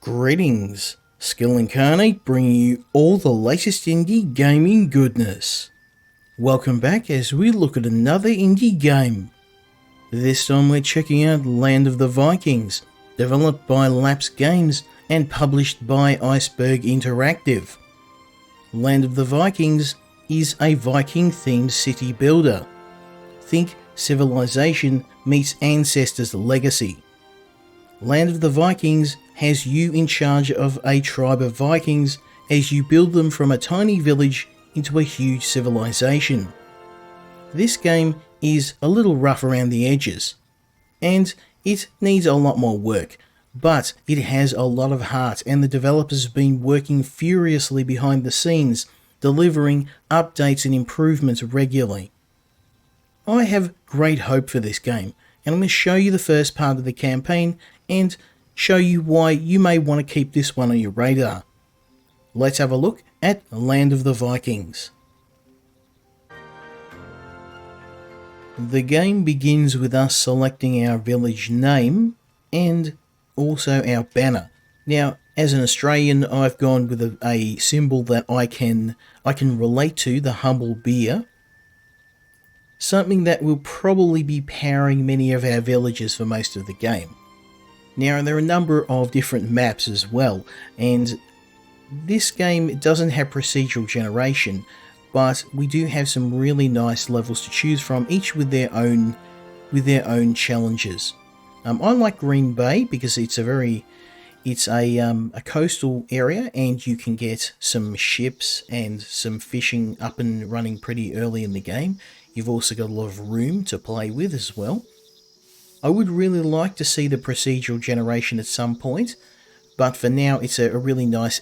Greetings, Skill Incarnate bringing you all the latest indie gaming goodness. Welcome back as we look at another indie game. This time we're checking out Land of the Vikings, developed by Lapse Games and published by Iceberg Interactive. Land of the Vikings is a Viking-themed city builder. Think Civilization meets Ancestors Legacy. Land of the Vikings has you in charge of a tribe of Vikings as you build them from a tiny village into a huge civilization. This game is a little rough around the edges, and it needs a lot more work, but it has a lot of heart, and the developers have been working furiously behind the scenes, delivering updates and improvements regularly. I have great hope for this game, and I'm going to show you the first part of the campaign and show you why you may want to keep this one on your radar. Let's have a look at Land of the Vikings. The game begins with us selecting our village name and also our banner. Now, as an Australian, I've gone with a symbol that I can relate to, the humble beer. Something that will probably be powering many of our villages for most of the game. Now, there are a number of different maps as well, and this game doesn't have procedural generation, but we do have some really nice levels to choose from, each with their own challenges. I like Green Bay because it's a coastal area, and you can get some ships and some fishing up and running pretty early in the game. You've also got a lot of room to play with as well. I would really like to see the procedural generation at some point, but for now it's a really nice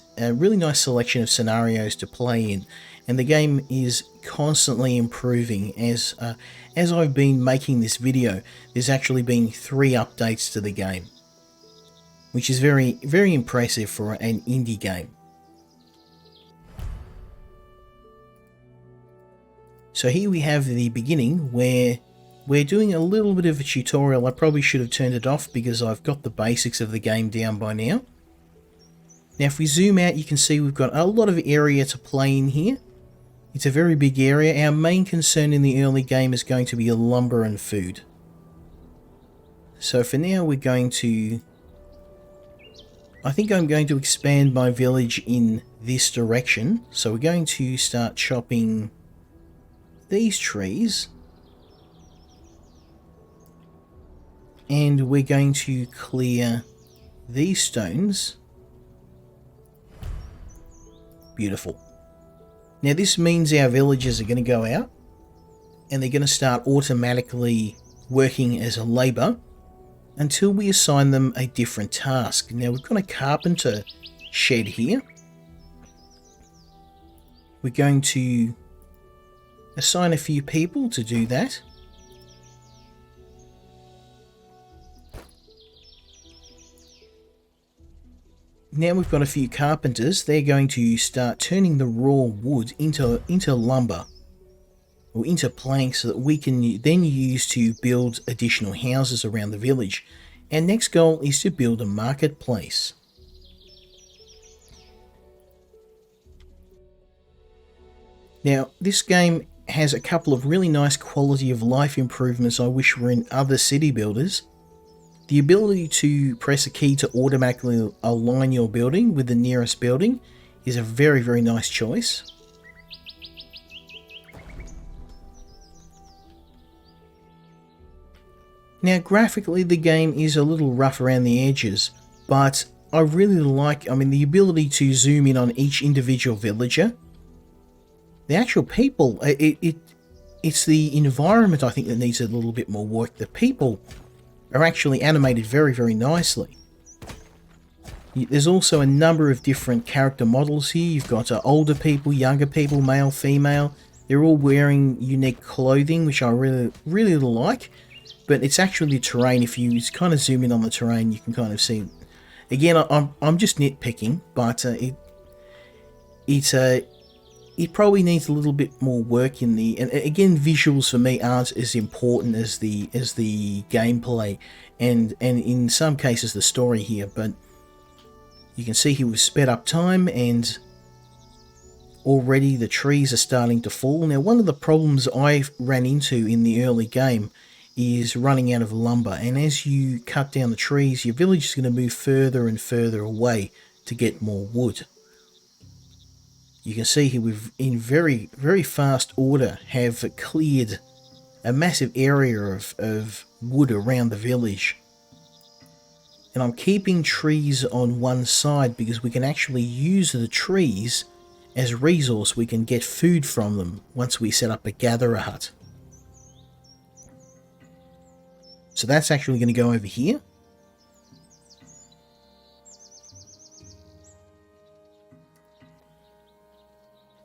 selection of scenarios to play in, and the game is constantly improving. As I've been making this video, there's actually been 3 updates to the game, which is very, very impressive for an indie game. So here we have the beginning, where we're doing a little bit of a tutorial. I probably should have turned it off because I've got the basics of the game down by now. Now if we zoom out, you can see we've got a lot of area to play in here. It's a very big area. Our main concern in the early game is going to be lumber and food. So for now we're going to... I think I'm going to expand my village in this direction. So we're going to start chopping these trees. And we're going to clear these stones. Beautiful. Now this means our villagers are going to go out and they're going to start automatically working as a labour until we assign them a different task. Now we've got a carpenter shed here. We're going to assign a few people to do that. Now we've got a few carpenters. They're going to start turning the raw wood into lumber or into planks that we can then use to build additional houses around the village. Our next goal is to build a marketplace. Now this game has a couple of really nice quality of life improvements I wish were in other city builders. The ability to press a key to automatically align your building with the nearest building is a very, very nice choice. Now graphically the game is a little rough around the edges, but I really like, the ability to zoom in on each individual villager. The actual people, it's the environment I think that needs a little bit more work. The people are actually animated very, very nicely. There's also a number of different character models here. You've got older people, younger people, male, female. They're all wearing unique clothing, which I really, really like. But it's actually terrain. If you kind of zoom in on the terrain, you can kind of see. Again, I'm just nitpicking, but it probably needs a little bit more work in the, and again, visuals for me aren't as important as the gameplay and in some cases the story here, but You can see here we've sped up time, and already the trees are starting to fall. Now, one of the problems I ran into in the early game is running out of lumber, and as you cut down the trees, your village is going to move further and further away to get more wood. You can see here we've, in very, very fast order, have cleared a massive area of wood around the village. And I'm keeping trees on one side because we can actually use the trees as a resource. We can get food from them once we set up a gatherer hut. So that's actually going to go over here.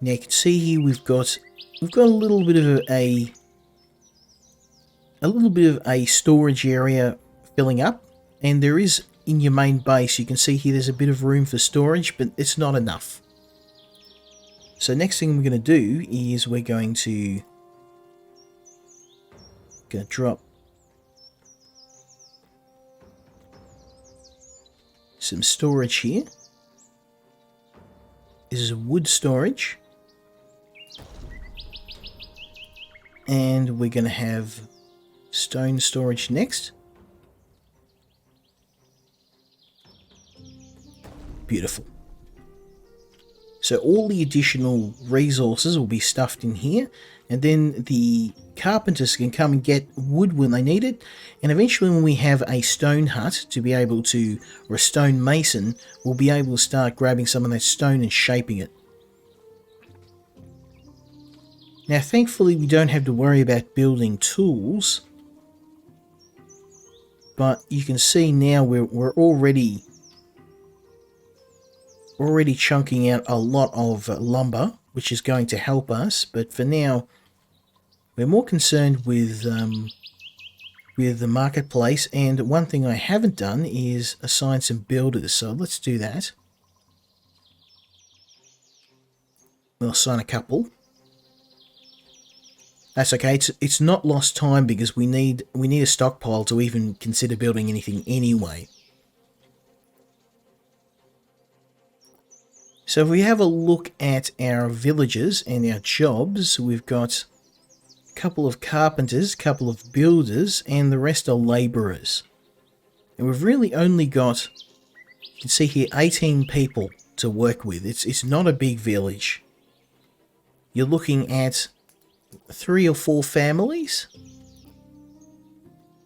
Now you can see here we've got a little bit of a storage area filling up, and there is in your main base, you can see here there's a bit of room for storage, but it's not enough. So next thing we're going to do is we're going to drop some storage here. This is wood storage. And we're going to have stone storage next. Beautiful. So all the additional resources will be stuffed in here, and then the carpenters can come and get wood when they need it, and eventually when we have a stone hut to be able to, or a stone mason, we'll be able to start grabbing some of that stone and shaping it. Now thankfully we don't have to worry about building tools, but you can see now we're already chunking out a lot of lumber, which is going to help us. But for now, we're more concerned with the marketplace. And one thing I haven't done is assign some builders. So let's do that. We'll assign a couple. That's okay. It's not lost time because we need a stockpile to even consider building anything anyway. So if we have a look at our villages and our jobs, we've got a couple of carpenters, a couple of builders, and the rest are labourers. And we've really only got, you can see here, 18 people to work with. It's not a big village. You're looking at 3 or 4 families.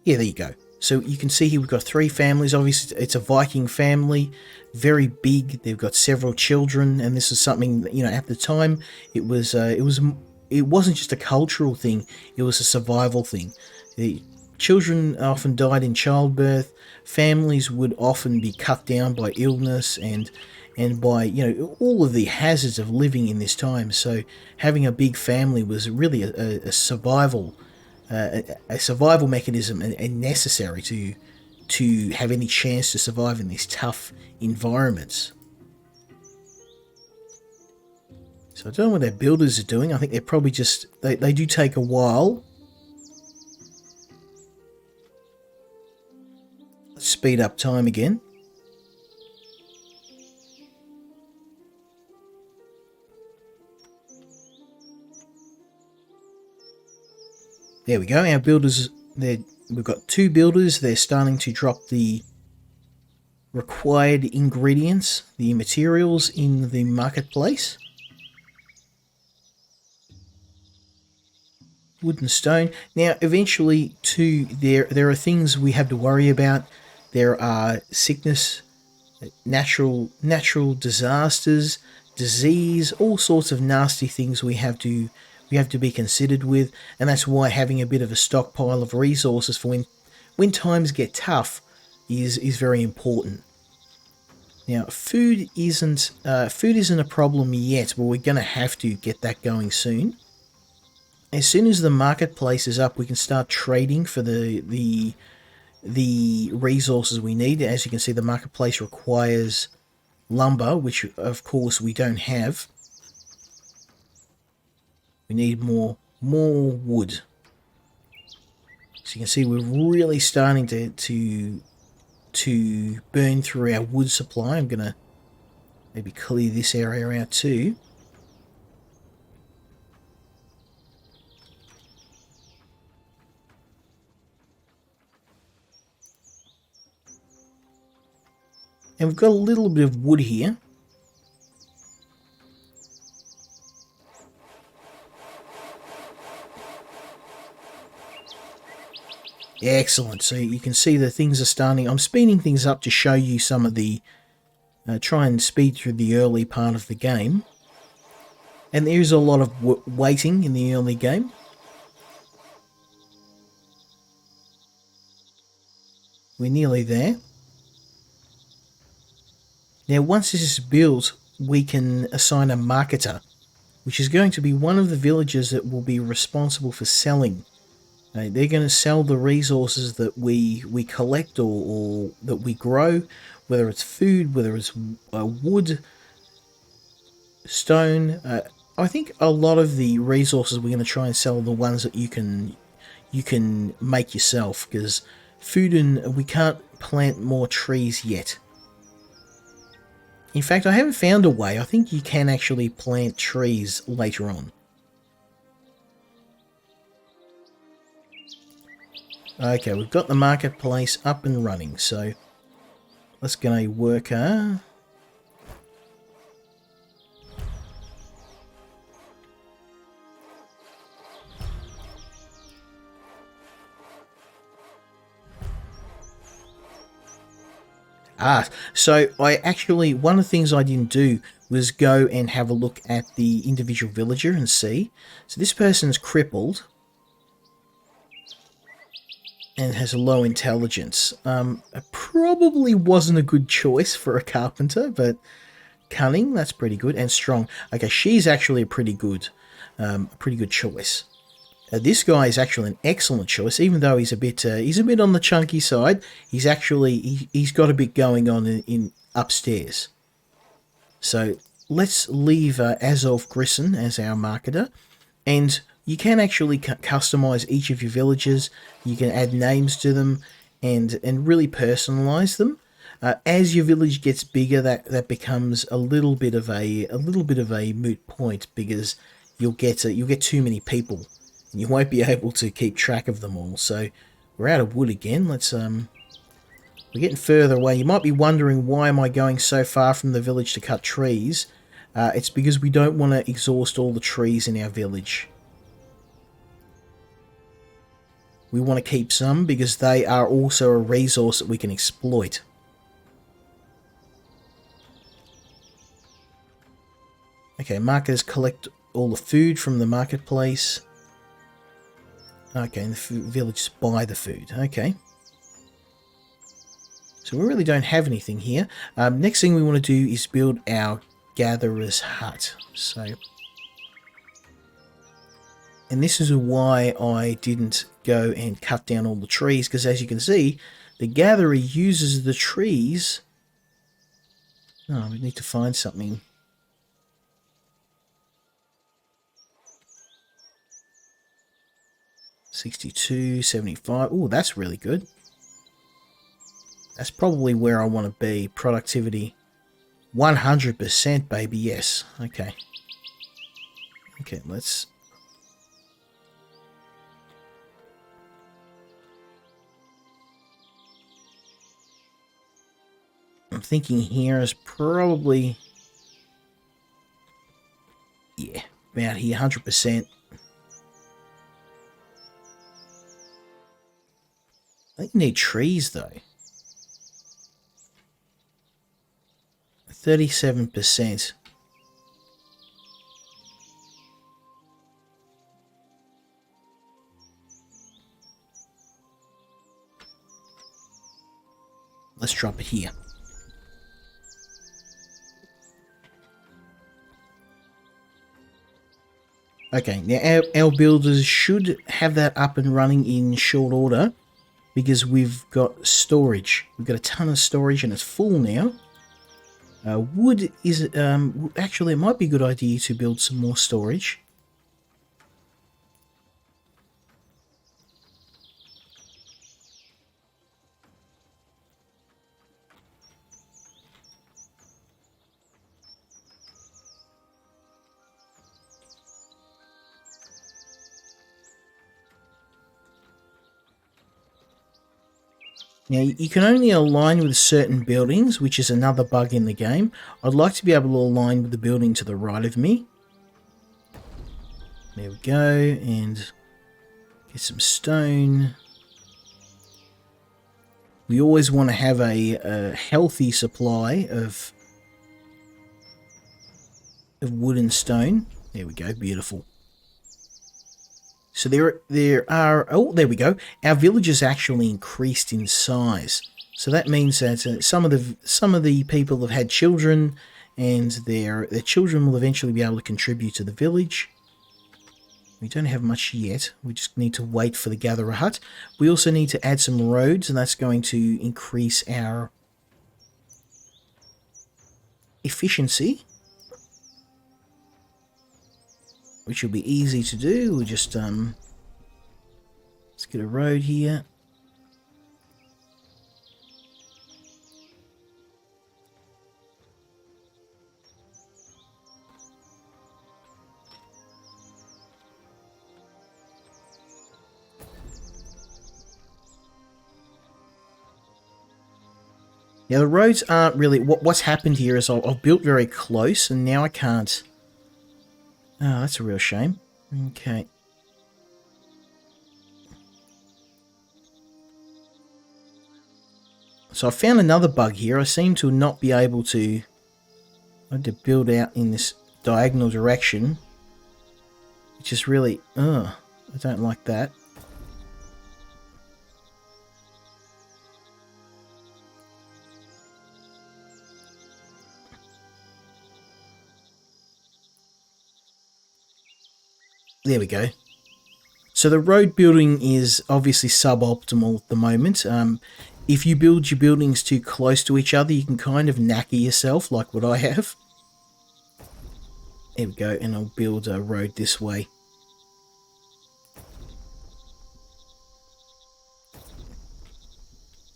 Yeah, there you go. So you can see here we've got 3 families. Obviously, it's a Viking family, very big. They've got several children, and this is something that, at the time it wasn't just a cultural thing; it was a survival thing. The children often died in childbirth. Families would often be cut down by illness and by all of the hazards of living in this time. So having a big family was really a survival. A survival mechanism and necessary to have any chance to survive in these tough environments. So I don't know what their builders are doing. I think they're probably just they do take a while. Let's speed up time again. There we go, our builders, we've got 2 builders. They're starting to drop the required ingredients, the materials in the marketplace. Wood and stone. Now, eventually, too, there are things we have to worry about. There are sickness, natural disasters, disease, all sorts of nasty things we have to be considered with, and that's why having a bit of a stockpile of resources for when times get tough is very important. Now, food isn't a problem yet, but we're going to have to get that going soon. As soon as the marketplace is up, we can start trading for the resources we need. As you can see, the marketplace requires lumber, which of course we don't have. We need more wood. So you can see we're really starting to burn through our wood supply. I'm gonna Maybe clear this area out too. And we've got a little bit of wood here. Excellent. So you can see that things are starting. I'm speeding things up to show you some of the... try and speed through the early part of the game. And there is a lot of waiting in the early game. We're nearly there. Now, once this is built, we can assign a marketer, which is going to be one of the villagers that will be responsible for selling. They're going to sell the resources that we collect or that we grow, whether it's food, whether it's wood, stone. I think a lot of the resources we're going to try and sell are the ones that you can make yourself, because food and we can't plant more trees yet. In fact, I haven't found a way. I think you can actually plant trees later on. Okay, we've got the marketplace up and running, so let's get a worker. So I actually, one of the things I didn't do was go and have a look at the individual villager and see. So this person's crippled and has a low intelligence. It probably wasn't a good choice for a carpenter, but cunning, that's pretty good, and strong. Okay, she's actually a pretty good choice. This guy is actually an excellent choice, even though he's a bit on the chunky side. He's actually he's got a bit going on in upstairs. So let's leave Azov Grisson as our marketer, and you can actually customize each of your villages. You can add names to them and really personalize them. As your village gets bigger, that becomes a little bit of a moot point, because you'll get too many people, and you won't be able to keep track of them all. So we're out of wood again. We're getting further away. You might be wondering, why am I going so far from the village to cut trees? It's because we don't want to exhaust all the trees in our village. We want to keep some because they are also a resource that we can exploit. Okay, marketers collect all the food from the marketplace. Okay, and the villagers buy the food. Okay. So we really don't have anything here. Next thing we want to do is build our gatherer's hut. And this is why I didn't go and cut down all the trees, because as you can see, the gatherer uses the trees. Oh, we need to find something. $62, $75. Oh, that's really good. That's probably where I want to be. Productivity. 100%, baby, yes. Okay. Okay, let's... I'm thinking here is probably... Yeah, about here, 100%. I think you need trees, though. 37%. Let's drop it here. Okay, now our builders should have that up and running in short order, because we've got storage. We've got a ton of storage and it's full now. Wood is... actually, it might be a good idea to build some more storage. Now, you can only align with certain buildings, which is another bug in the game. I'd like to be able to align with the building to the right of me. There we go, and get some stone. We always want to have a healthy supply of wood and stone. There we go, beautiful. So there are, oh, there we go. Our village has actually increased in size. So that means that some of the people have had children, and their children will eventually be able to contribute to the village. We don't have much yet. We just need to wait for the gatherer hut. We also need to add some roads, and that's going to increase our efficiency, which will be easy to do. We'll just let's get a road here. Now the roads aren't really... What's happened here is I've built very close, and now I can't... Oh, that's a real shame. Okay. So I found another bug here. I seem to not be able to... I had to build out in this diagonal direction, which is really... I don't like that. There we go. So the road building is obviously suboptimal at the moment. If you build your buildings too close to each other, you can kind of knacker yourself, like what I have. There we go, and I'll build a road this way.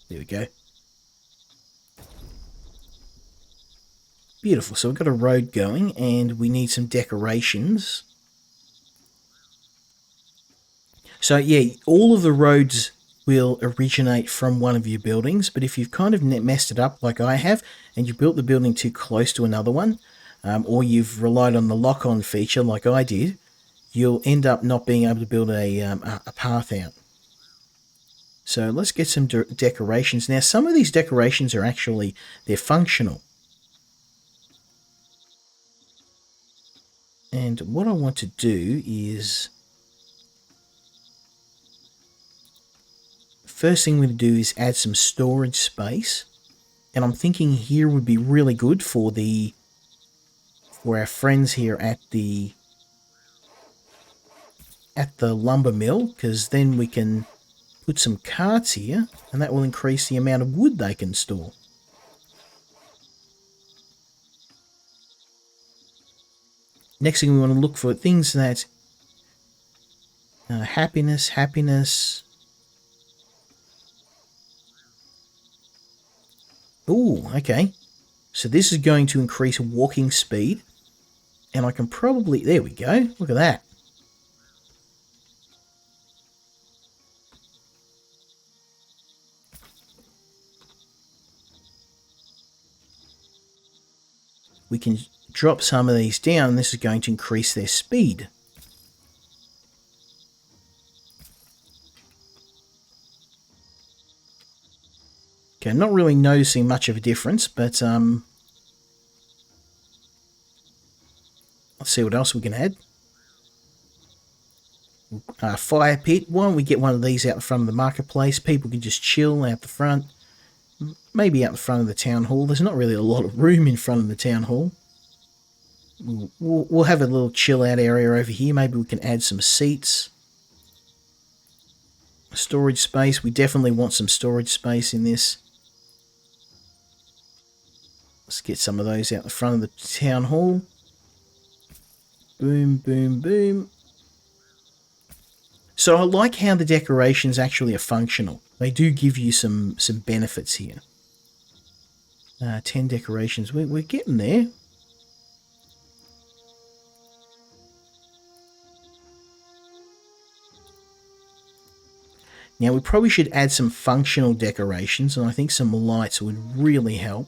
There we go. Beautiful. So we've got a road going, and we need some decorations. So yeah, all of the roads will originate from one of your buildings, but if you've kind of messed it up like I have, and you built the building too close to another one, or you've relied on the lock-on feature like I did, you'll end up not being able to build a path out. So let's get some decorations. Now, some of these decorations are actually, they're functional. And what I want to do is... First thing we're going to do is add some storage space. And I'm thinking here would be really good for our friends here at the lumber mill, because then we can put some carts here, and that will increase the amount of wood they can store. Next thing we want to look for things that happiness. Ooh, okay. So this is going to increase walking speed. And I can probably... There we go. Look at that. We can drop some of these down. This is going to increase their speed. Okay, I'm not really noticing much of a difference, but let's see what else we can add. Fire pit. Why don't we get one of these out the front of the marketplace? People can just chill out the front. Maybe out the front of the town hall. There's not really a lot of room in front of the town hall. We'll have a little chill out area over here. Maybe we can add some seats. Storage space. We definitely want some storage space in this. Let's get some of those out the front of the town hall. Boom, boom, boom. So I like how the decorations actually are functional. They do give you some benefits here. 10 decorations. We're getting there. Now we probably should add some functional decorations, and I think some lights would really help.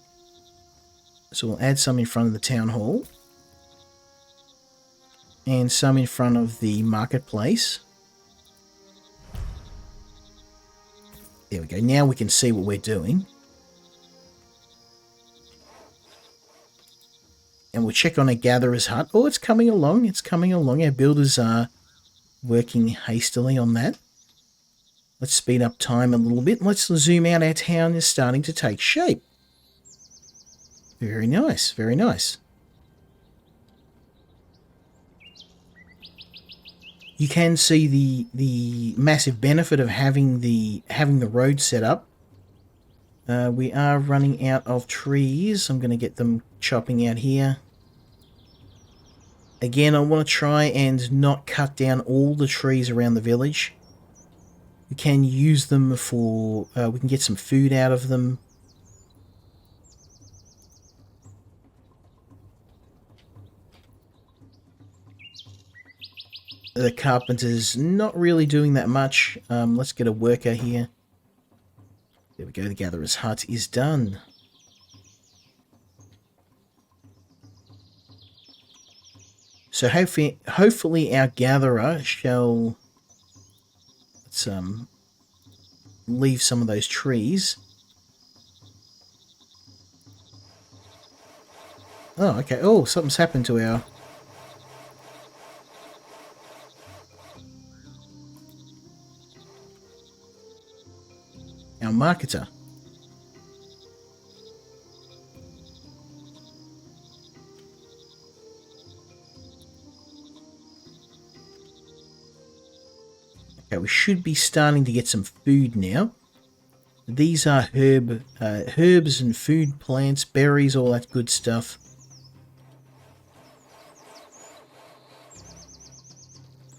So we'll add some in front of the town hall. And some in front of the marketplace. There we go. Now we can see what we're doing. And we'll check on a gatherer's hut. Oh, it's coming along. It's coming along. Our builders are working hastily on that. Let's speed up time a little bit. Let's zoom out. Our town is starting to take shape. Very nice. Very nice. You can see the massive benefit of having the road set up. We are running out of trees. I'm going to get them chopping out here. Again, I want to try and not cut down all the trees around the village. We can use them for... we can get some food out of them. The carpenter's not really doing that much. Let's get a worker here. There we go, the gatherer's hut is done. So hopefully our gatherer shall... Let's leave some of those trees. Oh, okay. Oh, something's happened to our... our marketer. Okay, we should be starting to get some food now. These are herbs and food plants, berries, all that good stuff.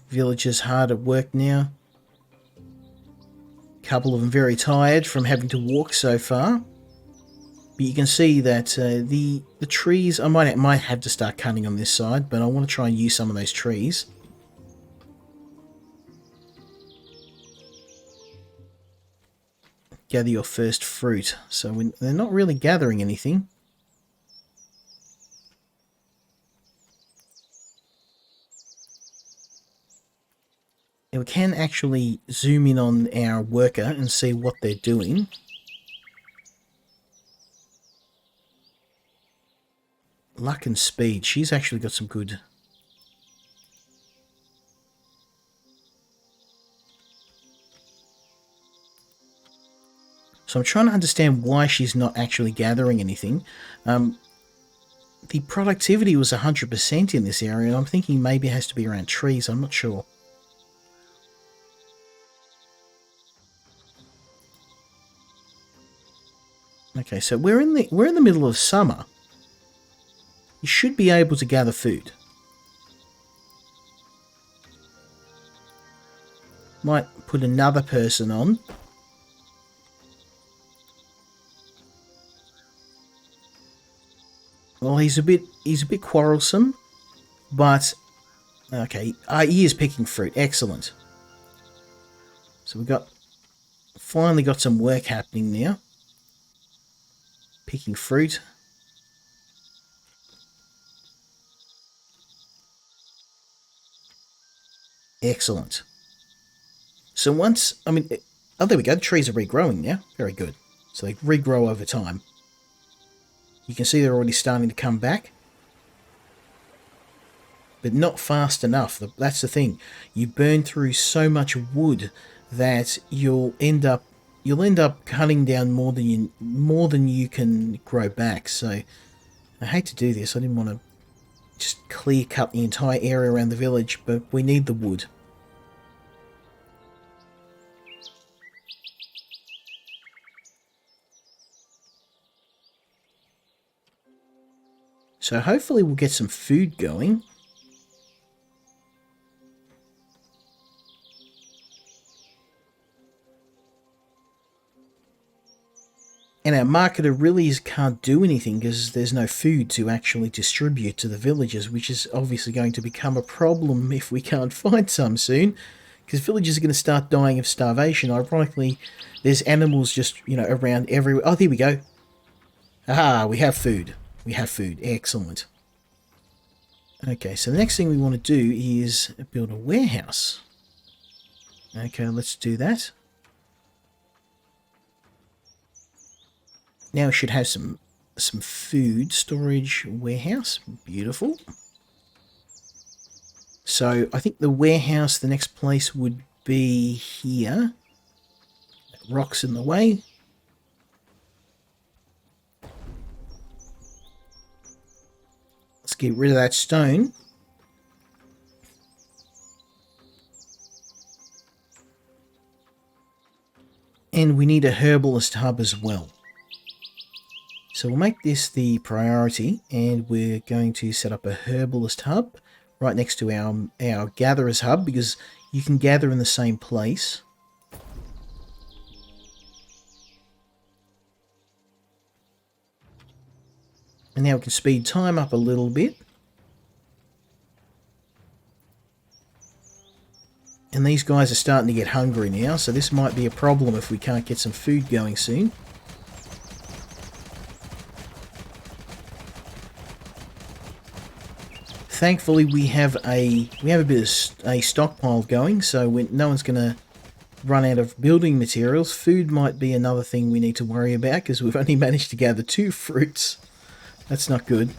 Villagers hard at work now. Couple of them very tired from having to walk so far. But you can see that the trees, I might have to start cutting on this side, but I want to try and use some of those trees. Gather your first fruit. So they're not really gathering anything. And we can actually zoom in on our worker and see what they're doing. Luck and speed. She's actually got some good... So I'm trying to understand why she's not actually gathering anything. The productivity was 100% in this area, and I'm thinking maybe it has to be around trees. I'm not sure. Okay, so we're in the middle of summer. You should be able to gather food. Might put another person on. Well, he's a bit quarrelsome, but okay. He is picking fruit. Excellent. So we finally got some work happening now. Picking fruit. Excellent. So once, I mean, oh, there we go. The trees are regrowing now. Very good. So they regrow over time. You can see they're already starting to come back. But not fast enough. That's the thing. You burn through so much wood that you'll end up cutting down more than you can grow back. So I hate to do this. I didn't want to just clear cut the entire area around the village, but we need the wood. So hopefully we'll get some food going. And our marketer really can't do anything because there's no food to actually distribute to the villagers, which is obviously going to become a problem if we can't find some soon. because villagers are going to start dying of starvation. Ironically, there's animals just, around everywhere. Oh, there we go. Ah, we have food. We have food. Excellent. Okay, so the next thing we want to do is build a warehouse. Okay, let's do that. Now we should have some food storage warehouse. Beautiful. So I think the warehouse, the next place would be here. Rocks in the way. Let's get rid of that stone. And we need a herbalist hub as well. So we'll make this the priority, and we're going to set up a herbalist hub right next to our gatherer's hub, because you can gather in the same place. And now we can speed time up a little bit. And these guys are starting to get hungry now, so this might be a problem if we can't get some food going soon. Thankfully, we have a bit of a stockpile going, so no one's going to run out of building materials. Food might be another thing we need to worry about, because we've only managed to gather 2 fruits. That's not good.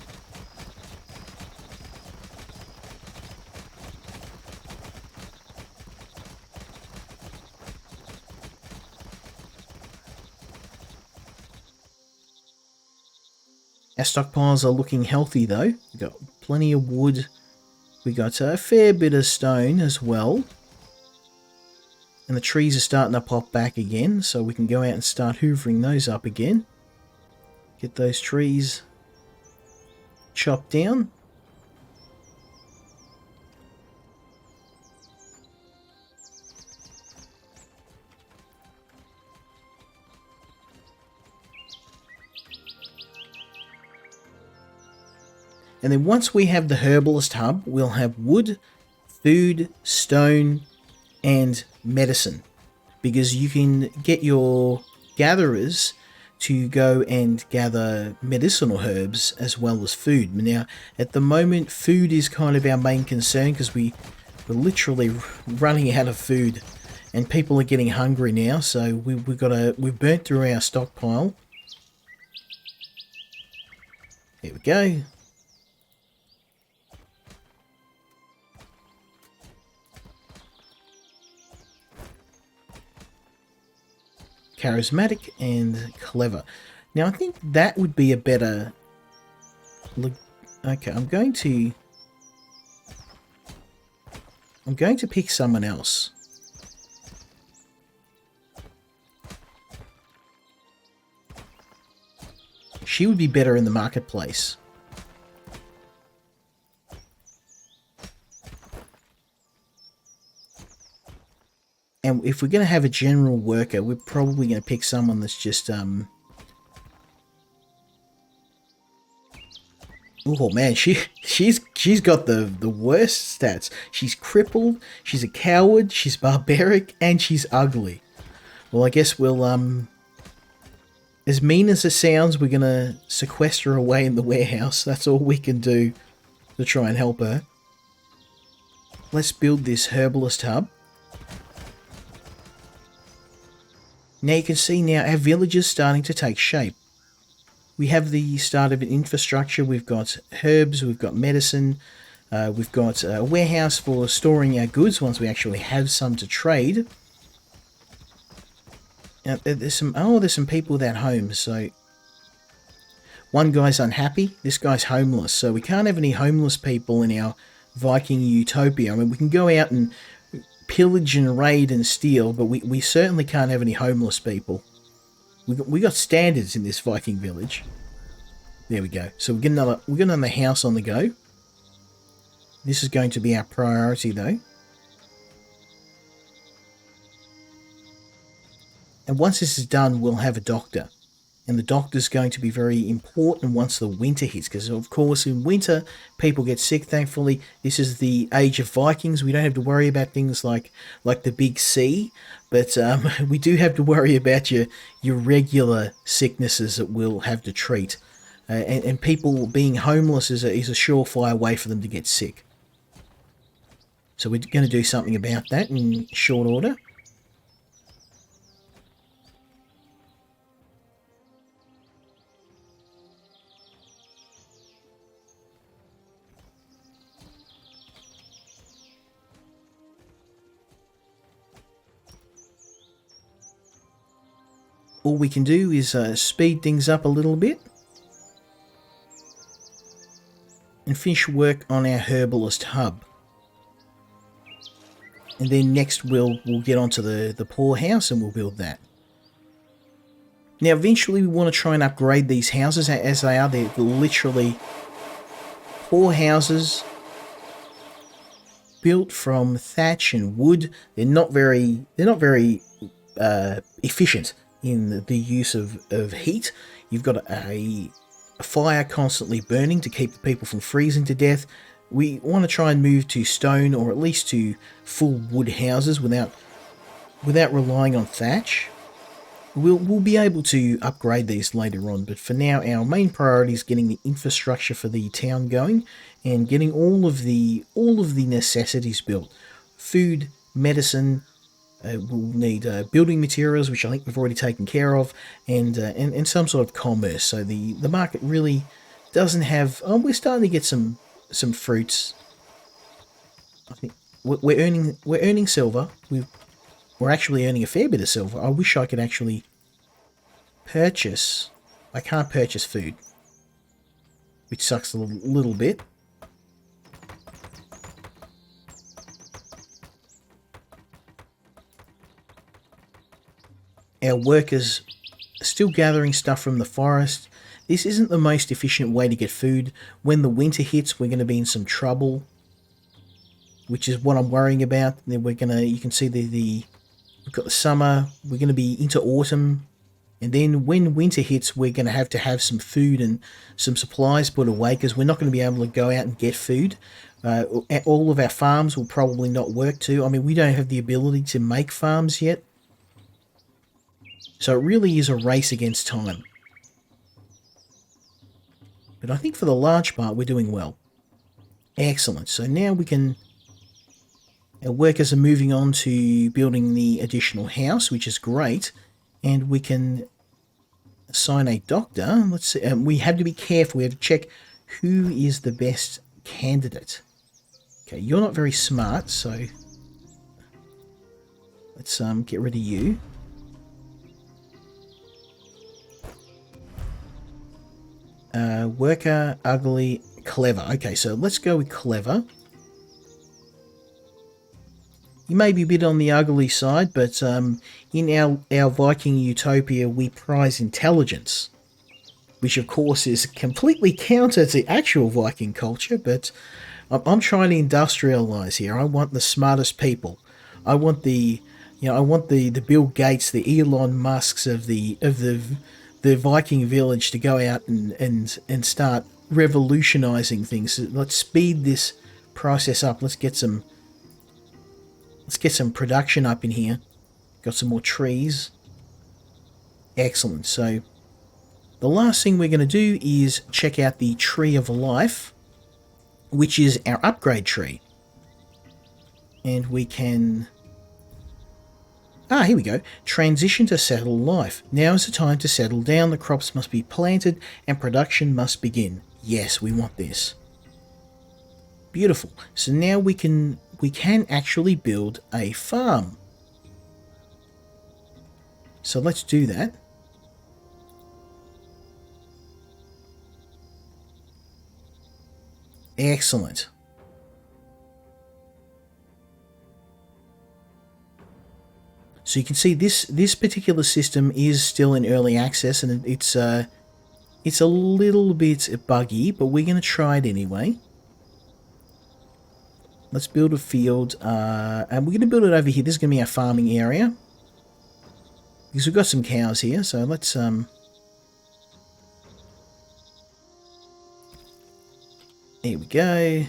Our stockpiles are looking healthy though. We've got plenty of wood. We got a fair bit of stone as well. And the trees are starting to pop back again, so we can go out and start hoovering those up again. Get those trees chopped down. And then once we have the herbalist hub, we'll have wood, food, stone, and medicine. Because you can get your gatherers to go and gather medicinal herbs as well as food. Now, at the moment, food is kind of our main concern, because we're literally running out of food. And people are getting hungry now, so we've burnt through our stockpile. There we go. Charismatic and clever. Now I think that would be a better look. Okay, I'm going to pick someone else. She would be better in the marketplace. And if we're going to have a general worker, we're probably going to pick someone that's just, oh man, she's got the worst stats. She's crippled, she's a coward, she's barbaric, and she's ugly. Well, I guess we'll, as mean as it sounds, we're going to sequester her away in the warehouse. That's all we can do to try and help her. Let's build this herbalist hub. Now you can see now our village is starting to take shape. We have the start of an infrastructure. We've got herbs, we've got medicine, we've got a warehouse for storing our goods once we actually have some to trade. Now, there's some people without homes. So one guy's unhappy, this guy's homeless. So we can't have any homeless people in our Viking utopia. I mean, we can go out and pillage and raid and steal, but we certainly can't have any homeless people. We got standards in this Viking village. There we go. So we got another house on the go. This is going to be our priority though. And once this is done, we'll have a doctor. And the doctor's going to be very important once the winter hits, because of course in winter people get sick. Thankfully, this is the age of Vikings. We don't have to worry about things like the big C, but we do have to worry about your regular sicknesses that we'll have to treat. And people being homeless is a surefire way for them to get sick. So we're going to do something about that in short order. All we can do is speed things up a little bit and finish work on our herbalist hub. And then next we'll get onto the poorhouse and we'll build that. Now eventually we want to try and upgrade these houses as they are. They're literally poor houses built from thatch and wood. They're not very efficient in the use of heat. You've got a fire constantly burning to keep the people from freezing to death. We want to try and move to stone or at least to full wood houses without relying on thatch. We'll be able to upgrade these later on, but for now our main priority is getting the infrastructure for the town going and getting all of the necessities built. Food, medicine, we'll need building materials, which I think we've already taken care of, and some sort of commerce. So the market really doesn't have. Oh, we're starting to get some fruits. I think we're earning silver. We're actually earning a fair bit of silver. I wish I could actually purchase. I can't purchase food, which sucks a little bit. Our workers are still gathering stuff from the forest. This isn't the most efficient way to get food. When the winter hits, we're going to be in some trouble, which is what I'm worrying about. Then you can see we've got the summer. We're going to be into autumn, and then when winter hits, we're going to have some food and some supplies put away because we're not going to be able to go out and get food. All of our farms will probably not work too. I mean, we don't have the ability to make farms yet. So it really is a race against time. But I think for the large part, we're doing well. Excellent. So now our workers are moving on to building the additional house, which is great. And we can assign a doctor. Let's see. We have to be careful. We have to check who is the best candidate. Okay, you're not very smart, so let's get rid of you. Worker, ugly, clever. Okay, so let's go with clever. You may be a bit on the ugly side, but in our Viking utopia, we prize intelligence, which of course is completely counter to actual Viking culture, but I'm trying to industrialize here. I want the smartest people. I want the Bill Gates, the Elon Musks of the Viking village to go out and start revolutionizing things. Let's speed this process up. Let's get some production up in here. Got some more trees. Excellent. So the last thing we're going to do is check out the Tree of Life, which is our upgrade tree. And we can... here we go. Transition to settled life. Now is the time to settle down. The crops must be planted and production must begin. Yes, we want this. Beautiful. So now we can actually build a farm. So let's do that. Excellent. So you can see this particular system is still in early access, and it's a little bit buggy, but we're going to try it anyway. Let's build a field, and we're going to build it over here. This is going to be our farming area, because we've got some cows here. So let's Here we go.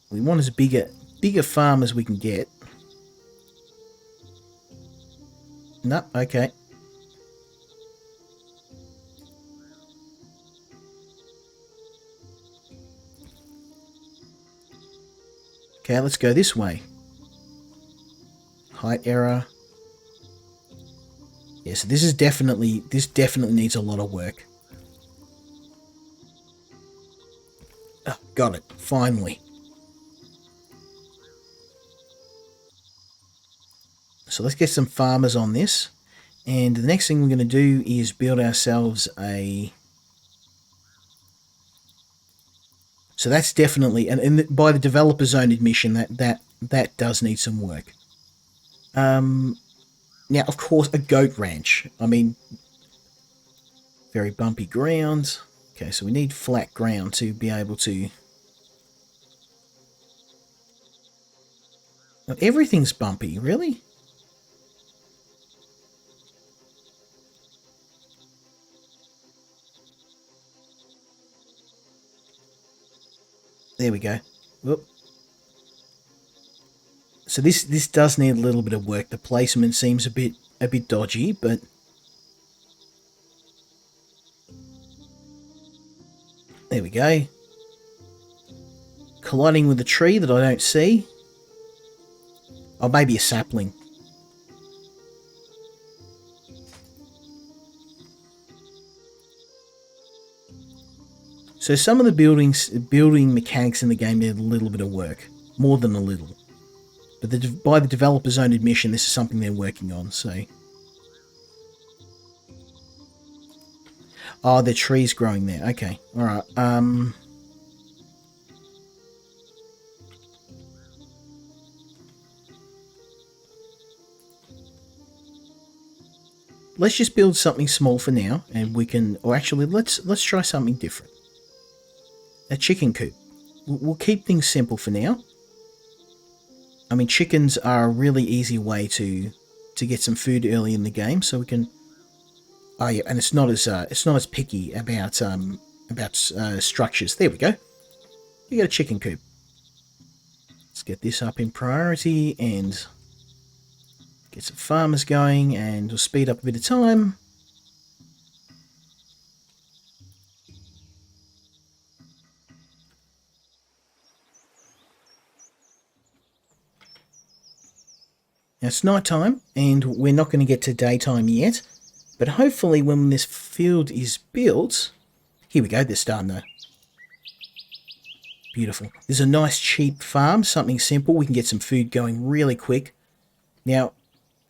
We want as bigger farm as we can get. Nope, okay. Okay, let's go this way. Height error. Yeah, so this definitely needs a lot of work. Oh, got it. Finally. So let's get some farmers on this. And the next thing we're going to do is build ourselves a... So that's definitely... And by the developer's own admission, that does need some work. Now, of course, a goat ranch. I mean, very bumpy ground. Okay, so we need flat ground to be able to... Everything's bumpy, really? There we go. Whoop. So this does need a little bit of work. The placement seems a bit dodgy, but there we go. Colliding with a tree that I don't see. Oh, maybe a sapling. So some of the building mechanics in the game need a little bit of work. More than a little. But by the developer's own admission, this is something they're working on, so... Oh, the trees growing there. Okay, alright. Let's just build something small for now, and we can... Or actually, let's try something different. A chicken coop. We'll keep things simple for now. I mean, chickens are a really easy way to get some food early in the game, so we can... Oh yeah, and it's not as picky about structures. There we go. We got a chicken coop. Let's get this up in priority and get some farmers going, and we'll speed up a bit of time. Now it's night time, and we're not going to get to daytime yet, but hopefully when this field is built... Here we go, they're starting though. Beautiful. There's a nice cheap farm, something simple. We can get some food going really quick. Now,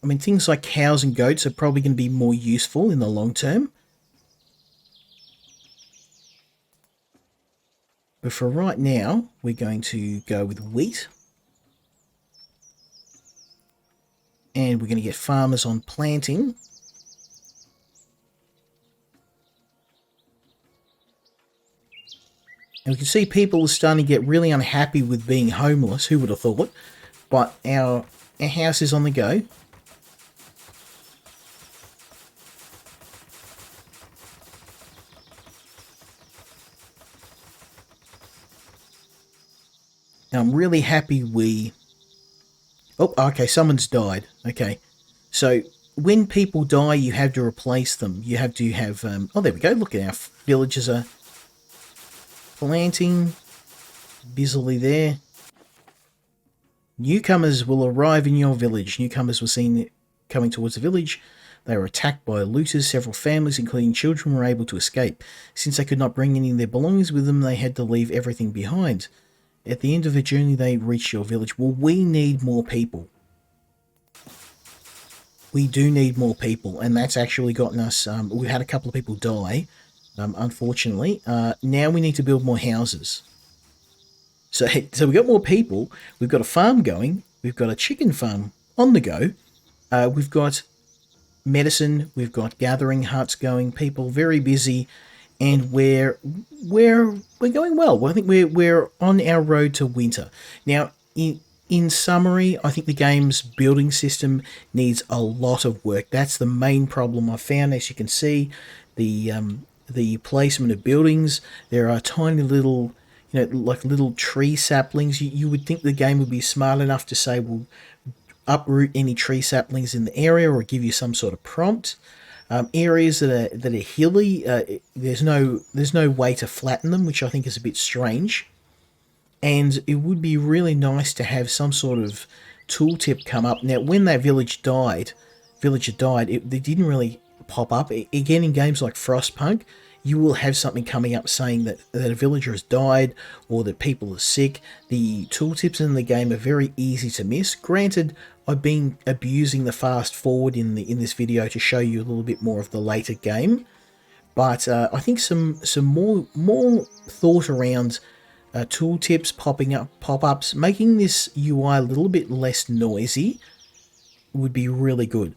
I mean, things like cows and goats are probably going to be more useful in the long term. But for right now, we're going to go with wheat. And we're going to get farmers on planting. And we can see people are starting to get really unhappy with being homeless. Who would have thought? But our house is on the go. Now I'm really happy we... Oh, okay, someone's died. Okay, so when people die, you have to replace them. You have to have... oh, there we go. Look at our villagers are planting busily there. Newcomers will arrive in your village. Newcomers were seen coming towards the village. They were attacked by looters. Several families, including children, were able to escape. Since they could not bring any of their belongings with them, they had to leave everything behind. At the end of the journey, they reached your village. Well, we need more people. We do need more people, and that's actually gotten us... we've had a couple of people die, unfortunately. Now we need to build more houses. So we've got more people. We've got a farm going. We've got a chicken farm on the go. We've got medicine. We've got gathering huts going. People very busy. And we're going well. I think we're on our road to winter. Now, in summary, I think the game's building system needs a lot of work. That's the main problem I found. As you can see, the the placement of buildings. There are tiny little, like little tree saplings. You would think the game would be smart enough to say, well, uproot any tree saplings in the area or give you some sort of prompt. Areas that are hilly, there's no way to flatten them, which I think is a bit strange. And it would be really nice to have some sort of tooltip come up. Now, when that villager died, they didn't really pop up. Again, in games like Frostpunk, you will have something coming up saying that a villager has died or that people are sick. The tooltips in the game are very easy to miss. Granted, I've been abusing the fast forward in this video to show you a little bit more of the later game, but I think some more thought around tooltips pop-ups, making this UI a little bit less noisy would be really good.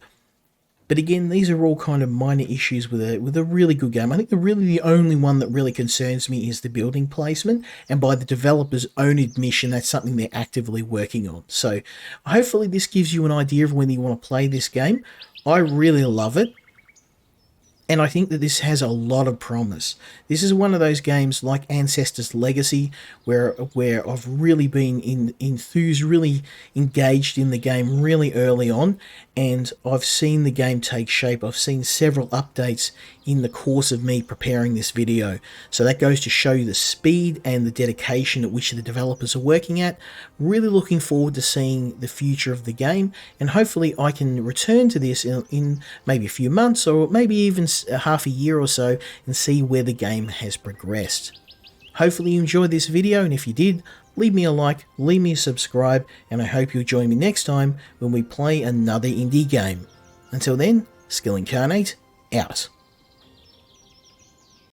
But again, these are all kind of minor issues with a really good game. I think the only one that really concerns me is the building placement, and by the developer's own admission, that's something they're actively working on. So hopefully this gives you an idea of whether you want to play this game. I really love it, and I think that this has a lot of promise. This is one of those games like Ancestors Legacy, where I've really been enthused, really engaged in the game really early on, and I've seen the game take shape. I've seen several updates in the course of me preparing this video. So that goes to show you the speed and the dedication at which the developers are working at. Really looking forward to seeing the future of the game, and hopefully I can return to this in maybe a few months or maybe even half a year or so and see where the game has progressed. Hopefully you enjoyed this video, and if you did, leave me a like, leave me a subscribe, and I hope you'll join me next time when we play another indie game. Until then, Skill Incarnate, out.